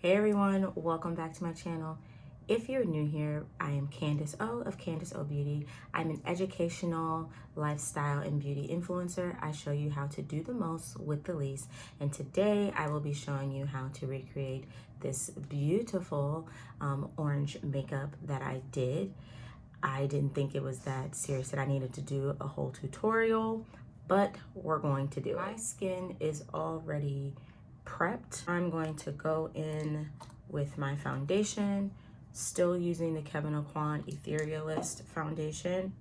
Hey everyone, welcome back to my channel. If you're new here, I am Candace O of Candace O Beauty. I'm an educational, lifestyle, and beauty influencer. I show you how to do the most with the least. And today I will be showing you how to recreate this beautiful orange makeup that I did. I didn't think it was that serious that I needed to do a whole tutorial, but we're going to do it. My skin is already prepped. I'm going to go in with my foundation, still using the Kevyn Aucoin Etherealist foundation.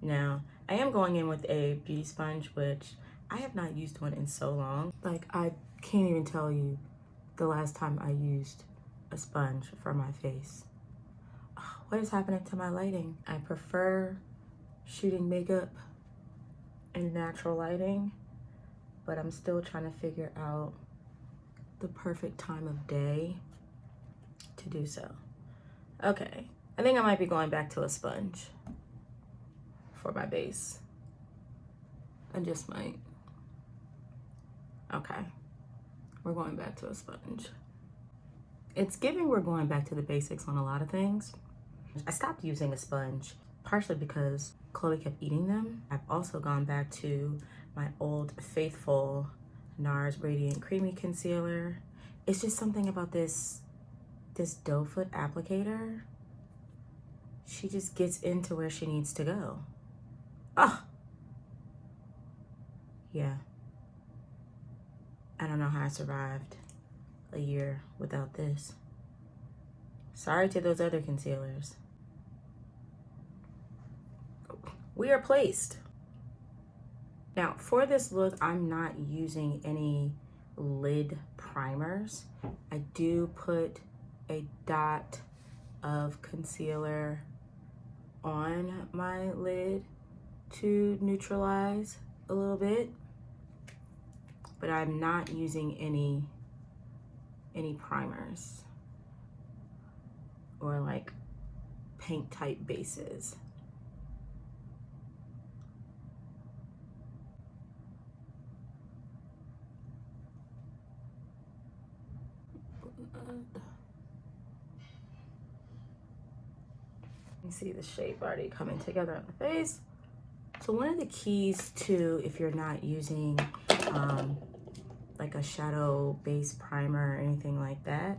Now, I am going in with a beauty sponge, which I have not used one in so long. Like, I can't even tell you the last time I used a sponge for my face. What is happening to my lighting? I prefer shooting makeup in natural lighting, but I'm still trying to figure out the perfect time of day to do so. Okay, I think I might be going back to a sponge for my base. I just might. Okay, we're going back to a sponge. It's giving we're going back to the basics on a lot of things. I stopped using a sponge partially because Chloe kept eating them. I've also gone back to my old faithful NARS Radiant Creamy Concealer. It's just something about this doe foot applicator. She just gets into where she needs to go. Oh, yeah. I don't know how I survived a year without this. Sorry to those other concealers. We are placed. Now, for this look, I'm not using any lid primers. I do put a dot of concealer on my lid to neutralize a little bit, but I'm not using any primers or like paint type bases. You see the shape already coming together on the face. So one of the keys to, if you're not using like a shadow base primer or anything like that,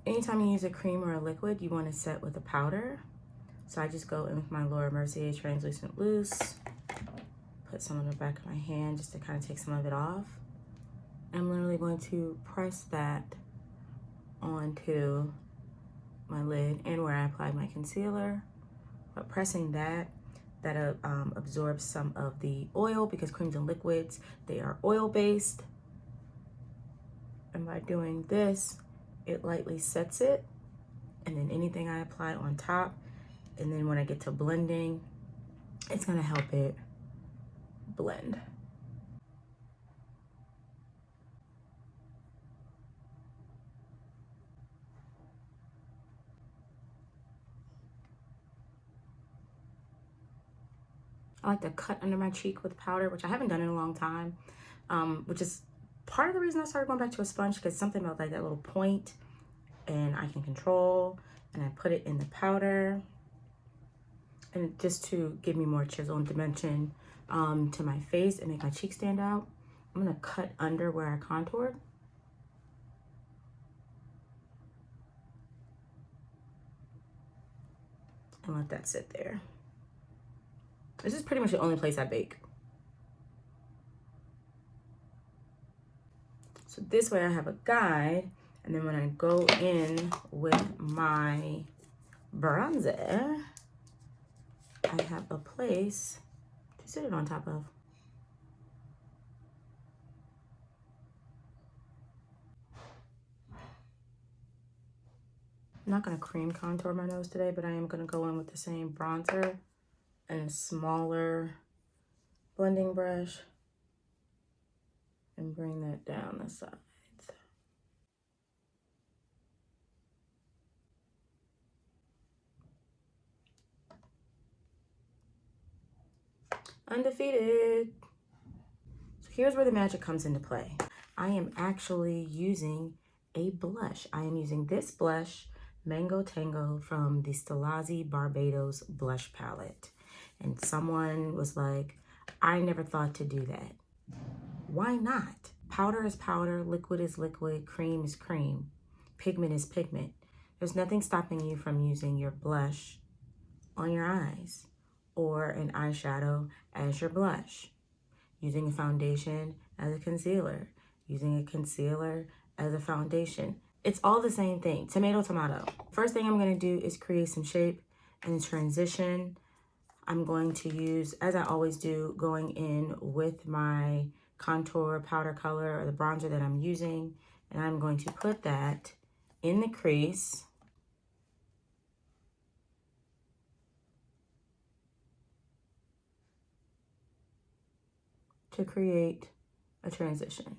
anytime you use a cream or a liquid, you want to set with a powder. So I just go in with my Laura Mercier Translucent Loose, put some on the back of my hand just to kind of take some of it off. I'm literally going to press that onto my lid and where I applied my concealer. But pressing that absorbs some of the oil, because creams and liquids, they are oil based. And by doing this, it lightly sets it, and then anything I apply on top, and then when I get to blending, it's gonna help it blend. I like to cut under my cheek with powder, which I haven't done in a long time, which is part of the reason I started going back to a sponge, because something about like that little point and I can control, and I put it in the powder, and just to give me more chisel and dimension to my face and make my cheek stand out. I'm gonna cut under where I contoured. And let that sit there. This is pretty much the only place I bake. So this way I have a guide, and then when I go in with my bronzer, I have a place to sit it on top of. I'm not gonna cream contour my nose today, but I am gonna go in with the same bronzer and a smaller blending brush and bring that down the sides. Undefeated. So here's where the magic comes into play. I am actually using a blush. I am using this blush, Mango Tango, from the Stilazzi Barbados blush palette. And someone was like, I never thought to do that. Why not? Powder is powder, liquid is liquid, cream is cream, pigment is pigment. There's nothing stopping you from using your blush on your eyes or an eyeshadow as your blush, using a foundation as a concealer, using a concealer as a foundation. It's all the same thing, tomato, tomato. First thing I'm gonna do is create some shape and transition. I'm going to use, as I always do, going in with my contour powder color or the bronzer that I'm using, and I'm going to put that in the crease. To create a transition.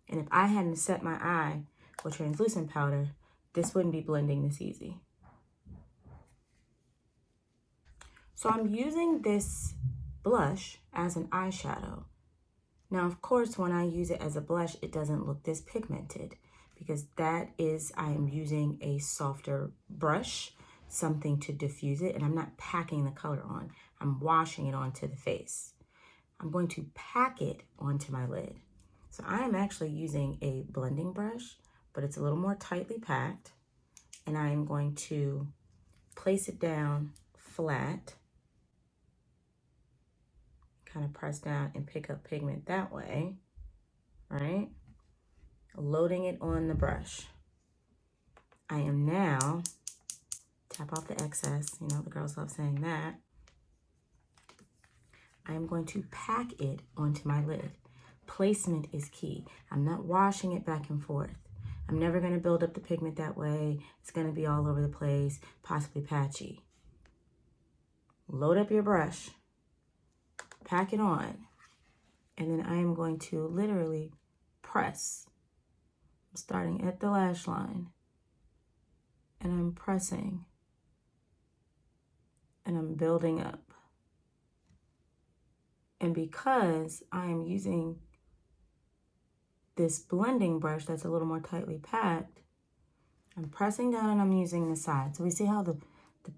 And if I hadn't set my eye with translucent powder, this wouldn't be blending this easy. So I'm using this blush as an eyeshadow. Now, of course, when I use it as a blush, it doesn't look this pigmented because I am using a softer brush, something to diffuse it, and I'm not packing the color on. I'm washing it onto the face. I'm going to pack it onto my lid. So I am actually using a blending brush, but it's a little more tightly packed, and I am going to place it down flat, kind of press down and pick up pigment that way, right? Loading it on the brush. I am now, tap off the excess, you know, the girls love saying that. I am going to pack it onto my lid. Placement is key. I'm not washing it back and forth. I'm never gonna build up the pigment that way. It's gonna be all over the place, possibly patchy. Load up your brush, pack it on, and then I am going to literally press. I'm starting at the lash line, and I'm pressing, and I'm building up. And because I am using this blending brush that's a little more tightly packed, I'm pressing down and I'm using the side. So we see how the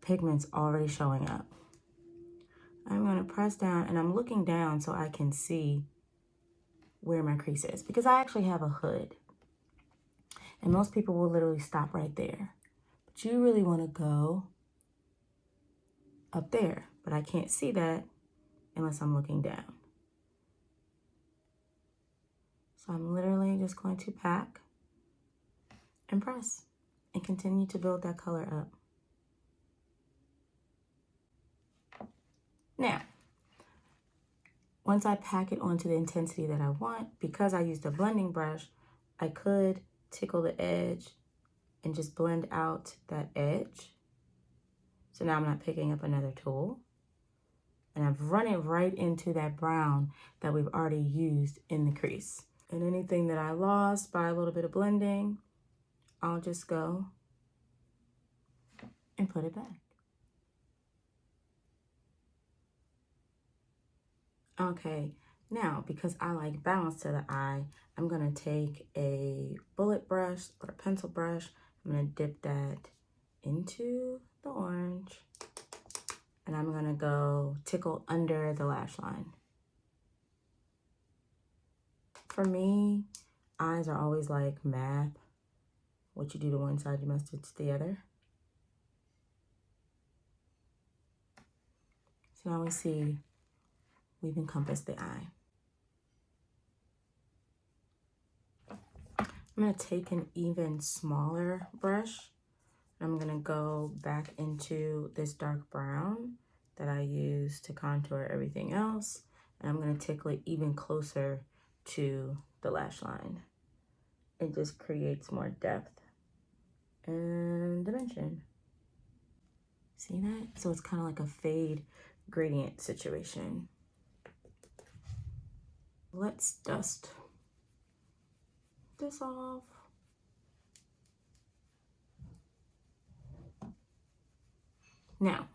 pigment's already showing up. I'm gonna press down and I'm looking down so I can see where my crease is because I actually have a hood. And most people will literally stop right there. But you really wanna go up there, but I can't see that unless I'm looking down. So I'm literally just going to pack and press and continue to build that color up. Now, once I pack it onto the intensity that I want, because I used a blending brush, I could tickle the edge and just blend out that edge. So now I'm not picking up another tool. And I've run it right into that brown that we've already used in the crease. And anything that I lost by a little bit of blending, I'll just go and put it back. Okay, now because I like balance to the eye, I'm gonna take a bullet brush or a pencil brush. I'm gonna dip that into the orange and I'm gonna go tickle under the lash line. For me, eyes are always like math. What you do to one side, you must do to the other. So now we see we've encompassed the eye. I'm gonna take an even smaller brush. I'm gonna go back into this dark brown that I use to contour everything else. And I'm gonna tickle it even closer to the lash line. It just creates more depth and dimension. See that? So it's kind of like a fade gradient situation. Let's dust this off. Now,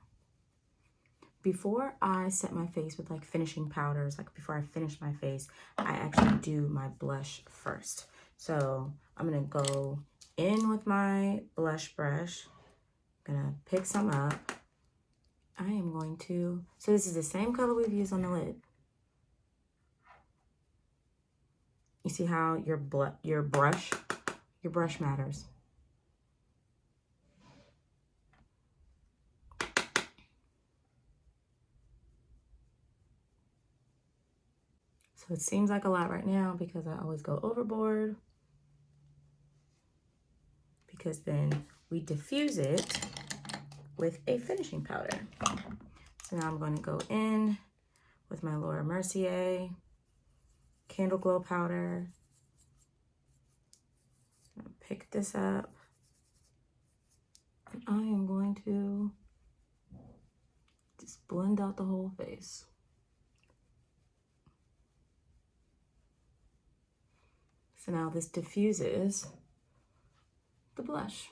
before I set my face with like finishing powders, like before I finish my face, I actually do my blush first. So I'm gonna go in with my blush brush. I'm gonna pick some up. I am going to, so this is the same color we've used on the lid. You see how your brush matters. So it seems like a lot right now because I always go overboard, because then we diffuse it with a finishing powder. So now I'm going to go in with my Laura Mercier Candle Glow powder. Pick this up. And I am going to just blend out the whole face. So now this diffuses the blush.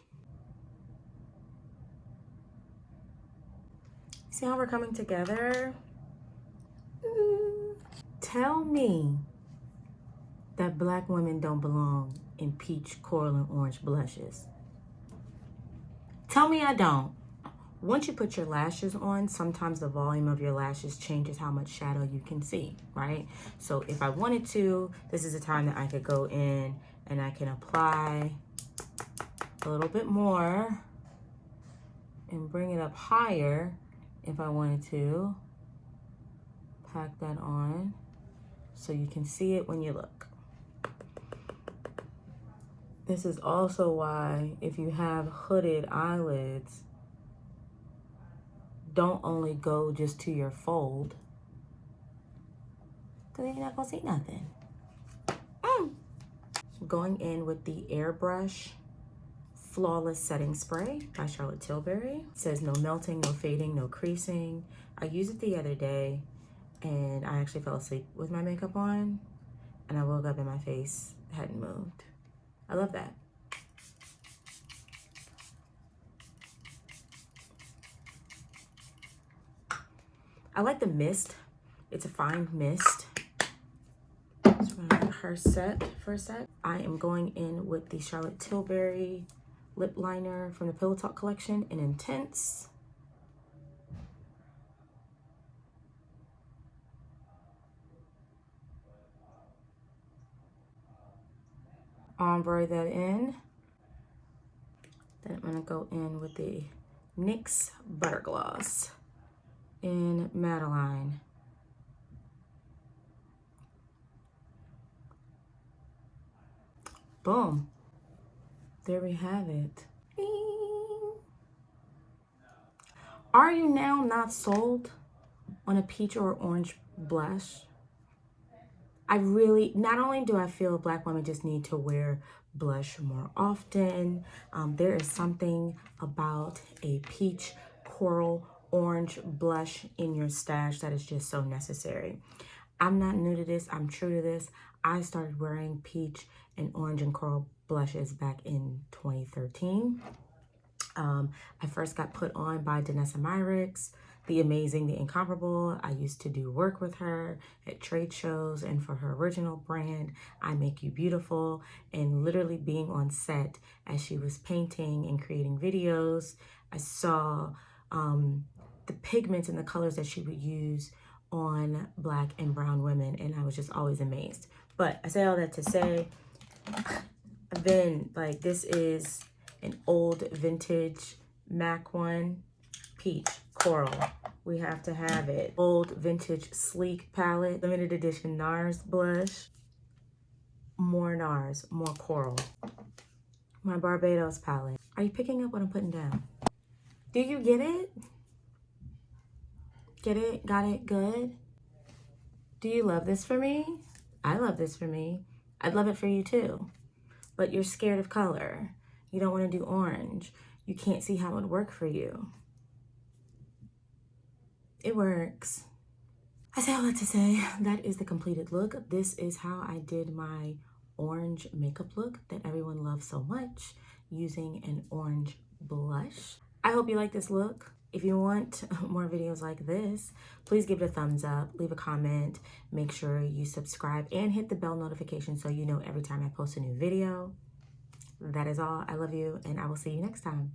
See how we're coming together? Tell me that Black women don't belong in peach, coral, and orange blushes. Tell me I don't. Once you put your lashes on, sometimes the volume of your lashes changes how much shadow you can see, right? So if I wanted to, this is a time that I could go in and I can apply a little bit more and bring it up higher if I wanted to. Pack that on so you can see it when you look. This is also why if you have hooded eyelids, don't only go just to your fold, because you're not gonna see nothing. Going in with the Airbrush Flawless Setting Spray by Charlotte Tilbury. It says no melting, no fading, no creasing. I used it the other day and I actually fell asleep with my makeup on and I woke up and my face hadn't moved. I love that. I like the mist. It's a fine mist. So we're gonna let her set for a sec. I am going in with the Charlotte Tilbury lip liner from the Pillow Talk collection in Intense. Ombre that in. Then I'm gonna go in with the NYX Butter Gloss in Madeline. Boom. There we have it. Are you now not sold on a peach or orange blush? Not only do I feel Black women just need to wear blush more often, there is something about a peach, coral, orange blush in your stash that is just so necessary. I'm not new to this, I'm true to this. I started wearing peach and orange and coral blushes back in 2013. I first got put on by Danessa Myricks, the amazing, the incomparable. I used to do work with her at trade shows and for her original brand, I Make You Beautiful, and literally being on set as she was painting and creating videos, I saw the pigments and the colors that she would use on Black and brown women, and I was just always amazed. But I say all that to say, I've been like, this is an old vintage MAC one, peach, coral. We have to have it. Old vintage sleek palette, limited edition NARS blush. More NARS, more coral. My Barbados palette. Are you picking up what I'm putting down? Do you get it? Get it? Got it? Good? Do you love this for me? I love this for me. I'd love it for you too. But you're scared of color. You don't want to do orange. You can't see how it would work for you. It works. I say all that to say, that is the completed look. This is how I did my orange makeup look that everyone loves so much, using an orange blush. I hope you like this look. If you want more videos like this, please give it a thumbs up, leave a comment, make sure you subscribe, and hit the bell notification so you know every time I post a new video. That is all. I love you, and I will see you next time.